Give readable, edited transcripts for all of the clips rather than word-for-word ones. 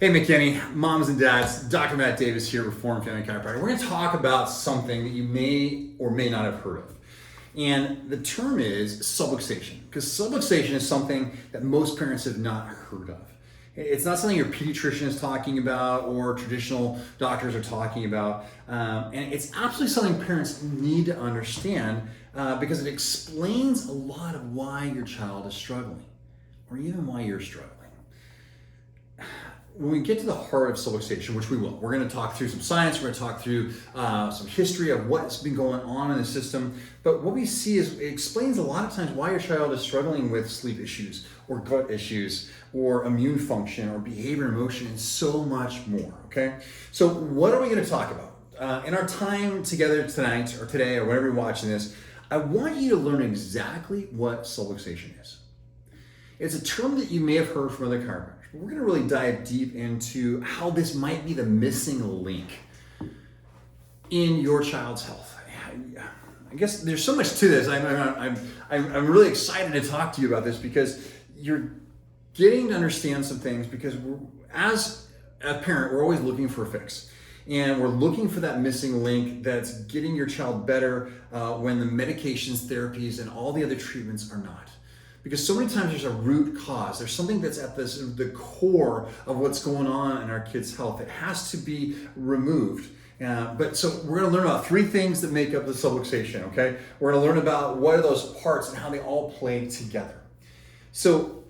Hey McKinney, moms and dads, Dr. Matt Davis here, Reformed Family Chiropractor. We're going to talk about something that you may or may not have heard of. And the term is subluxation, because subluxation is something that most parents have not heard of. It's not something your pediatrician is talking about or traditional doctors are talking about. And it's absolutely something parents need to understand because it explains a lot of why your child is struggling or even why you're struggling. When we get to the heart of subluxation, which we will, we're going to talk through some science, we're going to talk through some history of what's been going on in the system. But what we see is it explains a lot of times why your child is struggling with sleep issues or gut issues or immune function or behavior and emotion and so much more, okay? So what are we going to talk about? In our time together tonight or today or whenever you're watching this, I want you to learn exactly what subluxation is. It's a term that you may have heard from other chiropractors. We're going to really dive deep into how this might be the missing link in your child's health. I guess there's so much to this. I'm really excited to talk to you about this because you're getting to understand some things because as a parent, we're always looking for a fix. And we're looking for that missing link that's getting your child better when the medications, therapies, and all the other treatments are not. Because so many times there's a root cause. There's something that's at the core of what's going on in our kids' health. It has to be removed. So we're going to learn about three things that make up the subluxation, okay? We're going to learn about what are those parts and how they all play together. So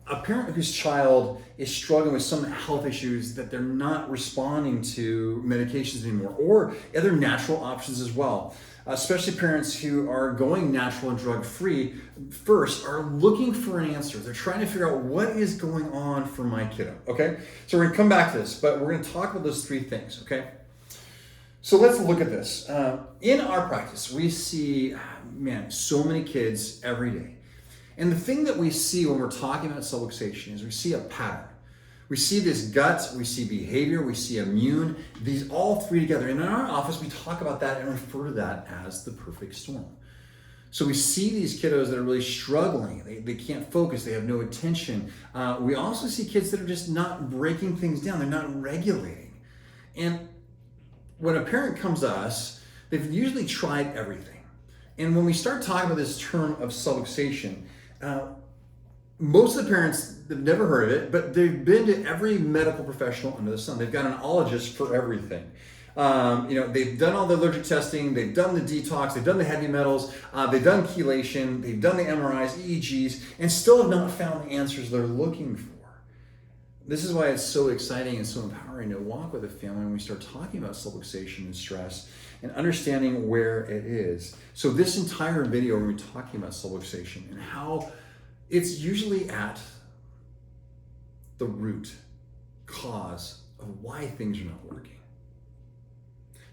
a parent whose child is struggling with some health issues that they're not responding to medications anymore or other natural options as well, especially parents who are going natural and drug-free first are looking for an answer. They're trying to figure out what is going on for my kiddo, okay? So we're gonna come back to this, but we're gonna talk about those three things, okay? So let's look at this. In our practice, we see, so many kids every day. And the thing that we see when we're talking about subluxation is we see a pattern. We see this gut, we see behavior, we see immune, these all three together. And in our office, we talk about that and refer to that as the perfect storm. So we see these kiddos that are really struggling. They can't focus, they have no attention. We also see kids that are just not breaking things down, they're not regulating. And when a parent comes to us, they've usually tried everything. And when we start talking about this term of subluxation, most of the parents have never heard of it, but they've been to every medical professional under the sun. They've got an ologist for everything. They've done all the allergic testing, they've done the detox, they've done the heavy metals, they've done chelation, they've done the MRIs, EEGs, and still have not found the answers they're looking for. This is why it's so exciting and so empowering to walk with a family when we start talking about subluxation and stress and understanding where it is. So this entire video, we're going to be talking about subluxation and how it's usually at the root cause of why things are not working.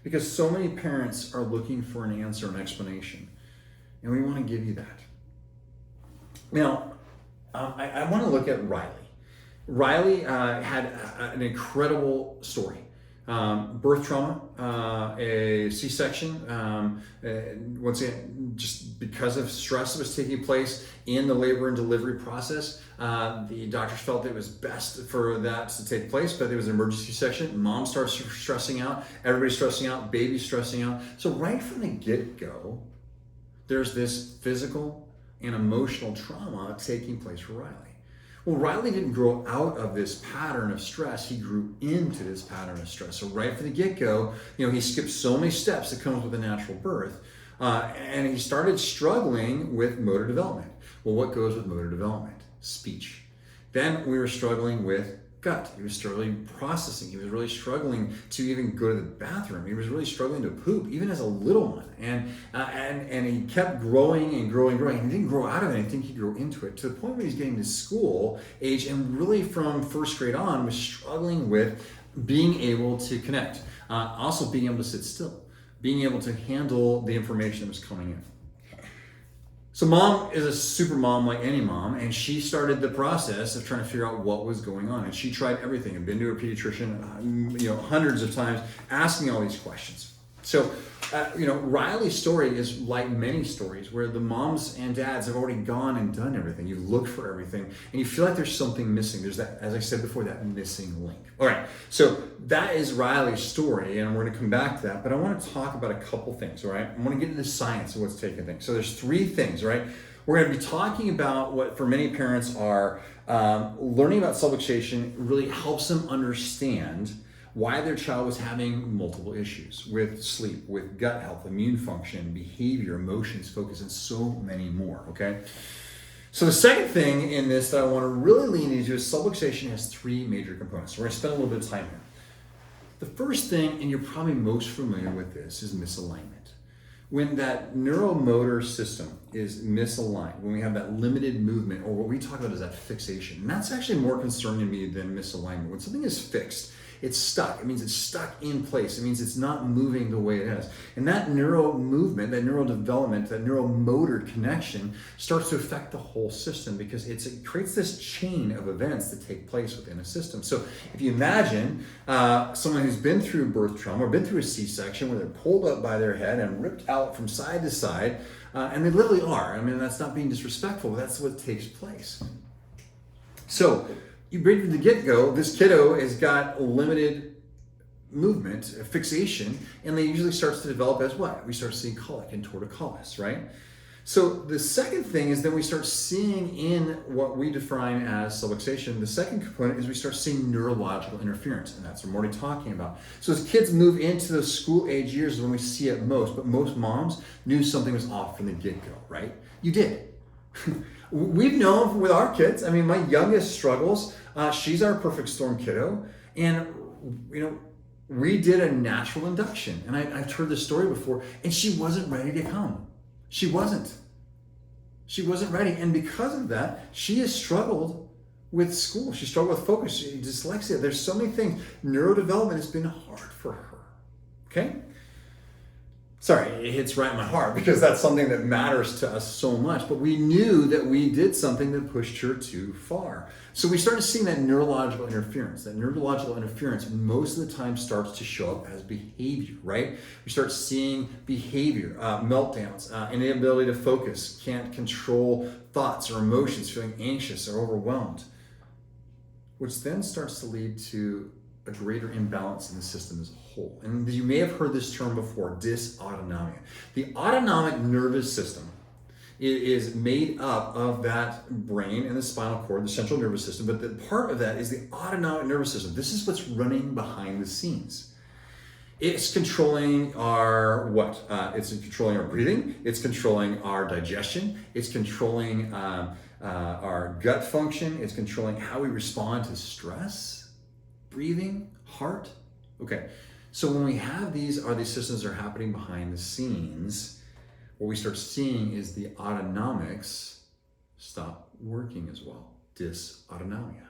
Because so many parents are looking for an answer, an explanation, and we want to give you that. Now, I want to look at Riley. Riley had an incredible story. Birth trauma, a C-section, once again, just because of stress that was taking place in the labor and delivery process, the doctors felt it was best for that to take place, but it was an emergency section. Mom starts stressing out, everybody's stressing out, baby's stressing out. So right from the get-go, there's this physical and emotional trauma taking place for Riley. Well, Riley didn't grow out of this pattern of stress. He grew into this pattern of stress. So right from the get-go, he skipped so many steps that comes with a natural birth. And he started struggling with motor development. Well, what goes with motor development? Speech. Then we were struggling with gut. He was struggling processing. He was really struggling to even go to the bathroom. He was really struggling to poop, even as a little one. And he kept growing and growing and growing. He didn't grow out of it. I think he grew into it to the point where he's getting to school age and really from first grade on was struggling with being able to connect. Also being able to sit still, being able to handle the information that was coming in. So mom is a super mom like any mom, and she started the process of trying to figure out what was going on. And she tried everything and been to a pediatrician, hundreds of times, asking all these questions. So, Riley's story is like many stories where the moms and dads have already gone and done everything. You look for everything and you feel like there's something missing. There's that, as I said before, that missing link. All right, so that is Riley's story, and we're going to come back to that. But I want to talk about a couple things, all right? I want to get into the science of what's taking things. So there's 3 things, right? We're going to be talking about what for many parents are learning about subluxation really helps them understand why their child was having multiple issues with sleep, with gut health, immune function, behavior, emotions, focus, and so many more, okay? So the second thing in this that I want to really lean into is subluxation has 3 major components. We're going to spend a little bit of time here. The first thing, and you're probably most familiar with this, is misalignment. When that neuromotor system is misaligned, when we have that limited movement, or what we talk about is that fixation, and that's actually more concerning to me than misalignment. When something is fixed, it's stuck. It means it's stuck in place. It means it's not moving the way it is. And that neuro movement, that neural development, that neuromotor connection starts to affect the whole system because it creates this chain of events that take place within a system. So if you imagine someone who's been through birth trauma or been through a C-section where they're pulled up by their head and ripped out from side to side, and they literally are. I mean, that's not being disrespectful, but that's what takes place. So you bring from the get-go, this kiddo has got limited movement, fixation, and they usually starts to develop as what? We start seeing colic and torticollis, right? So the second thing is then we start seeing in what we define as subluxation, the second component is we start seeing neurological interference, and that's what I'm already talking about. So as kids move into those school age years is when we see it most, but most moms knew something was off from the get-go, right? You did. We've known with our kids, I mean, my youngest struggles, she's our perfect storm kiddo, and we did a natural induction, and I've heard this story before, and she wasn't ready to come. She wasn't ready, and because of that, she has struggled with school. She struggled with focus, dyslexia. There's so many things. Neurodevelopment has been hard for her, okay? Sorry, it hits right in my heart because that's something that matters to us so much. But we knew that we did something that pushed her too far. So we started seeing that neurological interference. That neurological interference most of the time starts to show up as behavior, right? We start seeing behavior, meltdowns, inability to focus, can't control thoughts or emotions, feeling anxious or overwhelmed, which then starts to lead to a greater imbalance in the system as a whole. And you may have heard this term before, dysautonomia. The autonomic nervous system is made up of that brain and the spinal cord, the central nervous system, but the part of that is the autonomic nervous system. This is what's running behind the scenes. It's controlling our what? It's controlling our breathing, it's controlling our digestion, it's controlling our gut function, it's controlling how we respond to stress, breathing, heart. Okay, so when we have these systems are happening behind the scenes, what we start seeing is the autonomics stop working as well, dysautonomia.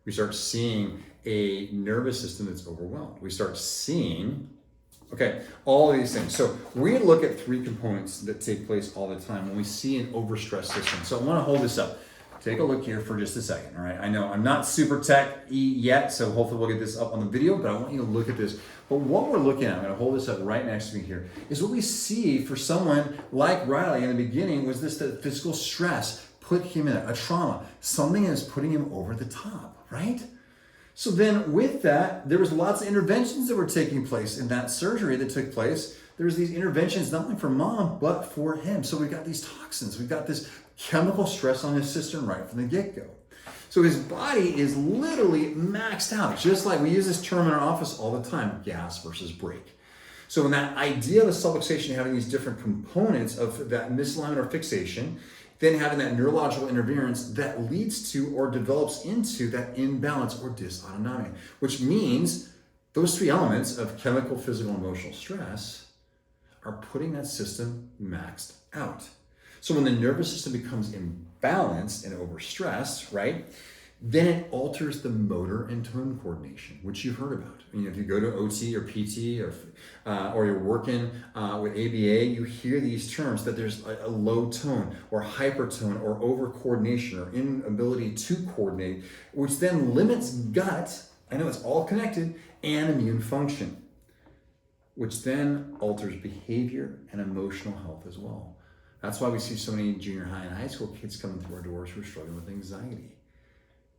We start seeing a nervous system that's overwhelmed. We start seeing, all of these things. So we look at 3 components that take place all the time when we see an overstressed system. So I want to hold this up. Take a look here for just a second, all right? I know I'm not super tech-y yet, so hopefully we'll get this up on the video, but I want you to look at this. But what we're looking at, I'm gonna hold this up right next to me here, is what we see for someone like Riley in the beginning was this, the physical stress put him in a trauma, something that is putting him over the top, right? So then with that, there was lots of interventions that were taking place in that surgery that took place. There's these interventions not only for mom, but for him. So we've got these toxins, we've got this chemical stress on his system right from the get-go. So his body is literally maxed out, just like we use this term in our office all the time, gas versus brake. So in that idea of a subluxation having these different components of that misalignment or fixation, then having that neurological interference that leads to or develops into that imbalance or dysautonomia, which means those 3 elements of chemical, physical, emotional stress are putting that system maxed out. So when the nervous system becomes imbalanced and overstressed, right, then it alters the motor and tone coordination, which you've heard about. If you go to OT or PT or you're working with ABA, you hear these terms that there's a low tone or hypertone or over coordination or inability to coordinate, which then limits gut, I know it's all connected, and immune function. which then alters behavior and emotional health as well. That's why we see so many junior high and high school kids coming through our doors who are struggling with anxiety,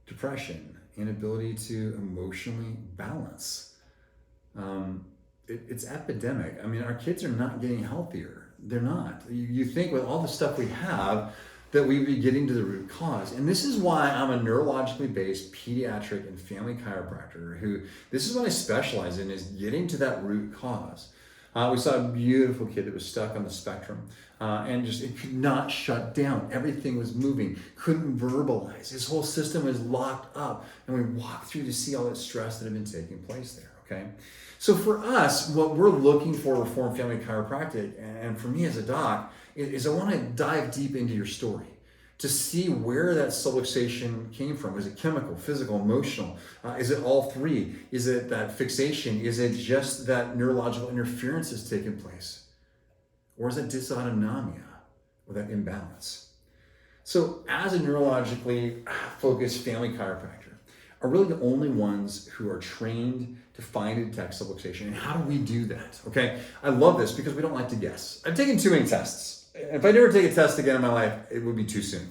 depression, inability to emotionally balance. It's epidemic. I mean, our kids are not getting healthier. They're not. You think with all the stuff we have that we'd be getting to the root cause. And this is why I'm a neurologically based pediatric and family chiropractor this is what I specialize in, is getting to that root cause. We saw a beautiful kid that was stuck on the spectrum and it could not shut down. Everything was moving, couldn't verbalize. His whole system was locked up. And we walked through to see all that stress that had been taking place there, okay? So for us, what we're looking for Reformed Family Chiropractic, and for me as a doc, is I want to dive deep into your story to see where that subluxation came from. Is it chemical, physical, emotional? Is it all three? Is it that fixation? Is it just that neurological interference that's taking place? Or is it dysautonomia or that imbalance? So as a neurologically focused family chiropractor, are really the only ones who are trained to find and detect subluxation. And how do we do that? Okay, I love this because we don't like to guess. I've taken too many tests. If I never take a test again in my life, it would be too soon.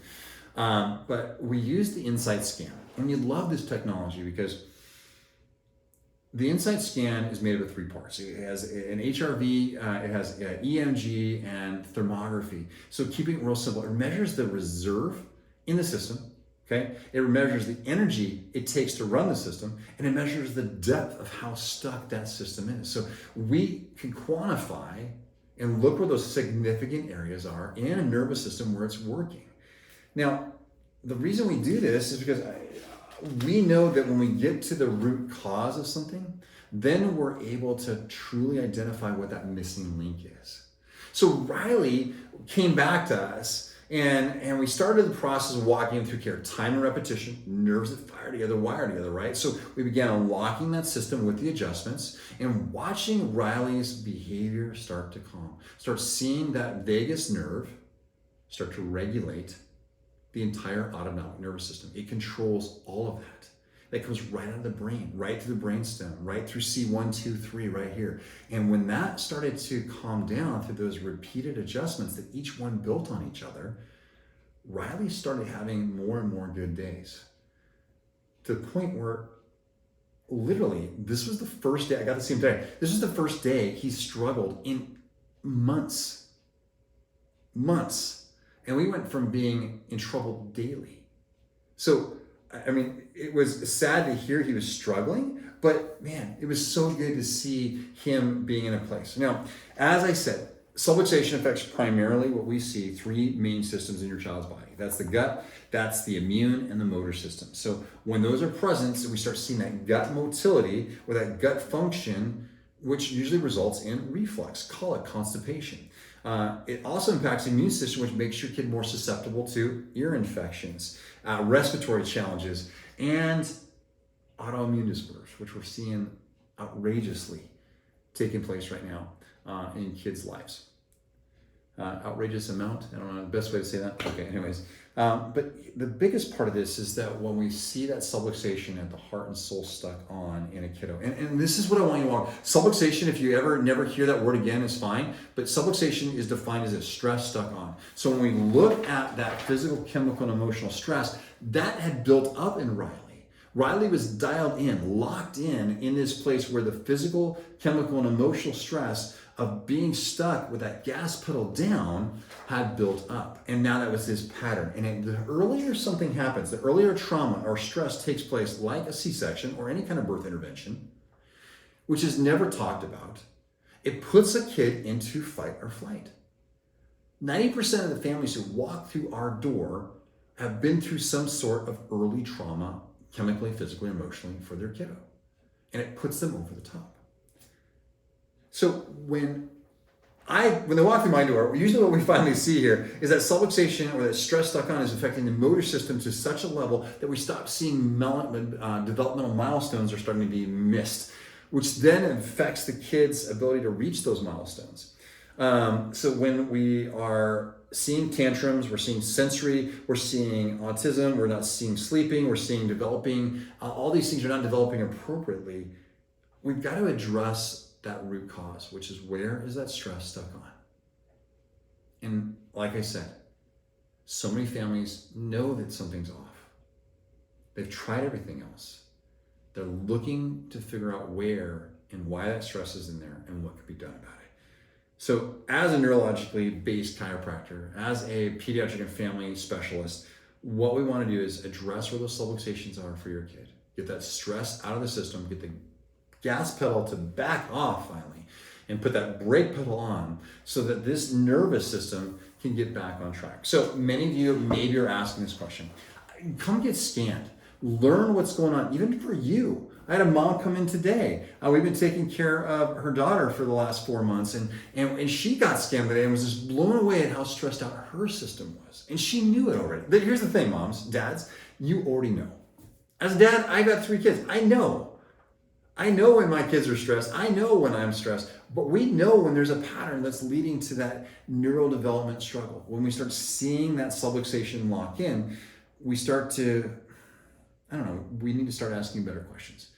But we use the Insight Scan. And you love this technology because the Insight Scan is made up of 3 parts. It has an HRV, it has EMG, and thermography. So keeping it real simple, it measures the reserve in the system. Okay, it measures the energy it takes to run the system, and it measures the depth of how stuck that system is. So we can quantify and look where those significant areas are in a nervous system where it's working. Now, the reason we do this is because we know that when we get to the root cause of something, then we're able to truly identify what that missing link is. So Riley came back to us and we started the process of walking him through care, time and repetition, nerves that fire together, wire together, right? So we began unlocking that system with the adjustments and watching Riley's behavior start to calm, start seeing that vagus nerve start to regulate the entire autonomic nervous system. It controls all of that. That comes right out of the brain, right through the brainstem, right through C1, 2, 3, right here. And when that started to calm down through those repeated adjustments that each one built on each other, Riley started having more and more good days. To the point where literally, this was the first day, I got to see him today, this was the first day he struggled in months. And we went from being in trouble daily. So, I mean, it was sad to hear he was struggling, but man, it was so good to see him being in a place. Now, as I said, subluxation affects primarily what we see 3 main systems in your child's body. That's the gut, that's the immune, and the motor system. So when those are present, so we start seeing that gut motility or that gut function, which usually results in reflux, colic, constipation. It also impacts the immune system, which makes your kid more susceptible to ear infections, respiratory challenges, and autoimmune disorders, which we're seeing outrageously taking place right now in kids' lives. Outrageous amount, I don't know the best way to say that. Okay, anyways. But the biggest part of this is that when we see that subluxation at the heart and soul stuck on in a kiddo, and this is what I want you to know. Subluxation, if you ever never hear that word again, is fine, but subluxation is defined as a stress stuck on. So when we look at that physical, chemical, and emotional stress, that had built up in Riley. Riley was dialed in, locked in this place where the physical, chemical, and emotional stress of being stuck with that gas pedal down had built up. And now that was his pattern. And the earlier something happens, the earlier trauma or stress takes place, like a C-section or any kind of birth intervention, which is never talked about, it puts a kid into fight or flight. 90% of the families who walk through our door have been through some sort of early trauma, chemically, physically, emotionally, for their kiddo. And it puts them over the top. So when they walk through my door, usually what we finally see here is that subluxation or that stress stuck on is affecting the motor system to such a level that we stop seeing developmental milestones are starting to be missed, which then affects the kid's ability to reach those milestones. So when we are seeing tantrums, we're seeing sensory, we're seeing autism, we're not seeing sleeping, we're seeing developing, all these things are not developing appropriately. We've got to address that root cause, which is where is that stress stuck on? And like I said, so many families know that something's off. They've tried everything else. They're looking to figure out where and why that stress is in there and what can be done about it. So as a neurologically based chiropractor, as a pediatric and family specialist, what we want to do is address where those subluxations are for your kid. Get that stress out of the system, get the gas pedal to back off finally, and put that brake pedal on so that this nervous system can get back on track. So many of you maybe are asking this question. Come get scanned. Learn what's going on, even for you. I had a mom come in today. We've been taking care of her daughter for the last 4 months, and she got scanned today and was just blown away at how stressed out her system was. And she knew it already. But here's the thing, moms, dads, you already know. As a dad, I got 3 kids. I know when my kids are stressed. I know when I'm stressed. But we know when there's a pattern that's leading to that neurodevelopment struggle. When we start seeing that subluxation lock in, we start to, we need to start asking better questions.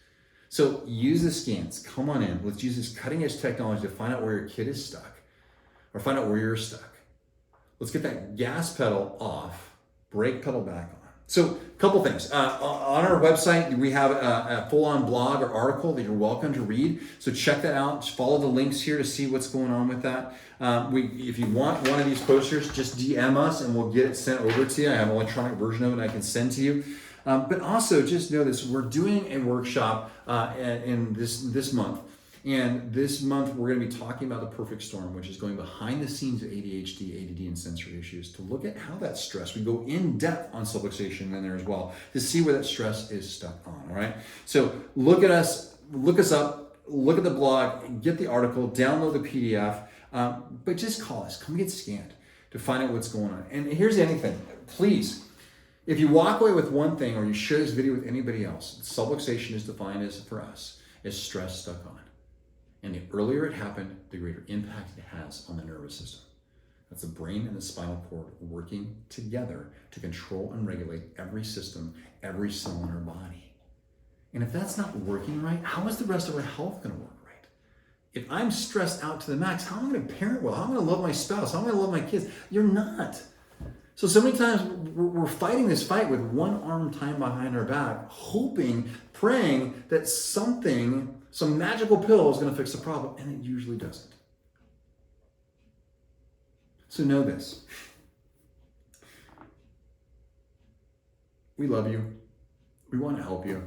So use the scans. Come on in. Let's use this cutting edge technology to find out where your kid is stuck or find out where you're stuck. Let's get that gas pedal off, brake pedal back on. So a couple things. On our website, we have a full-on blog or article that you're welcome to read. So check that out. Just follow the links here to see what's going on with that. If you want one of these posters, just DM us and we'll get it sent over to you. I have an electronic version of it I can send to you. But also just know this, we're doing a workshop in this month. And this month, we're going to be talking about the perfect storm, which is going behind the scenes of ADHD, ADD, and sensory issues to look at how that stress, we go in depth on subluxation in there as well to see where that stress is stuck on, all right? So look at us, look us up, look at the blog, get the article, download the PDF, but just call us, come get scanned to find out what's going on. And here's the other thing, please, if you walk away with one thing or you share this video with anybody else, subluxation is defined as, for us, as stress stuck on. And the earlier it happened, the greater impact it has on the nervous system. That's the brain and the spinal cord working together to control and regulate every system, every cell in our body. And if that's not working right, how is the rest of our health going to work right? If I'm stressed out to the max, how am I going to parent well? How am I going to love my spouse? How am I going to love my kids? You're not. So many times we're fighting this fight with one arm tied behind our back, hoping, praying that some magical pill is going to fix the problem, and it usually doesn't. So know this. We love you. We want to help you.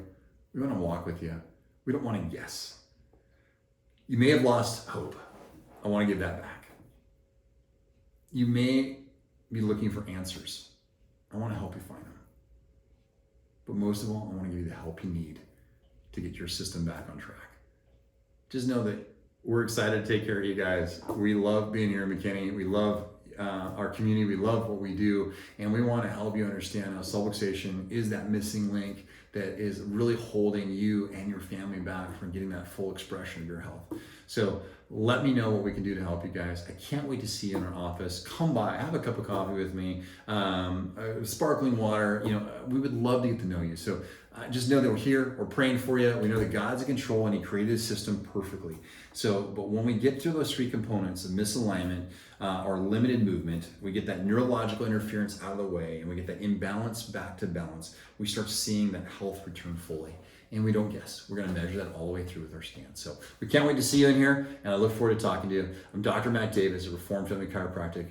We want to walk with you. We don't want to guess. You may have lost hope. I want to give that back. You may be looking for answers. I want to help you find them. But most of all, I want to give you the help you need to get your system back on track. Just know that we're excited to take care of you guys. We love being here in McKinney. We love our community. We love what we do. And we want to help you understand how subluxation is that missing link that is really holding you and your family back from getting that full expression of your health. So let me know what we can do to help you guys. I can't wait to see you in our office. Come by, have a cup of coffee with me, sparkling water. We would love to get to know you. So just know that we're here, we're praying for you. We know that God's in control and He created His system perfectly. But when we get through those 3 components of misalignment or limited movement, we get that neurological interference out of the way and we get that imbalance back to balance, we start seeing that health return fully. And we don't guess. We're going to measure that all the way through with our scans. So we can't wait to see you in here, and I look forward to talking to you. I'm Dr. Matt Davis, a Reformed Family Chiropractic.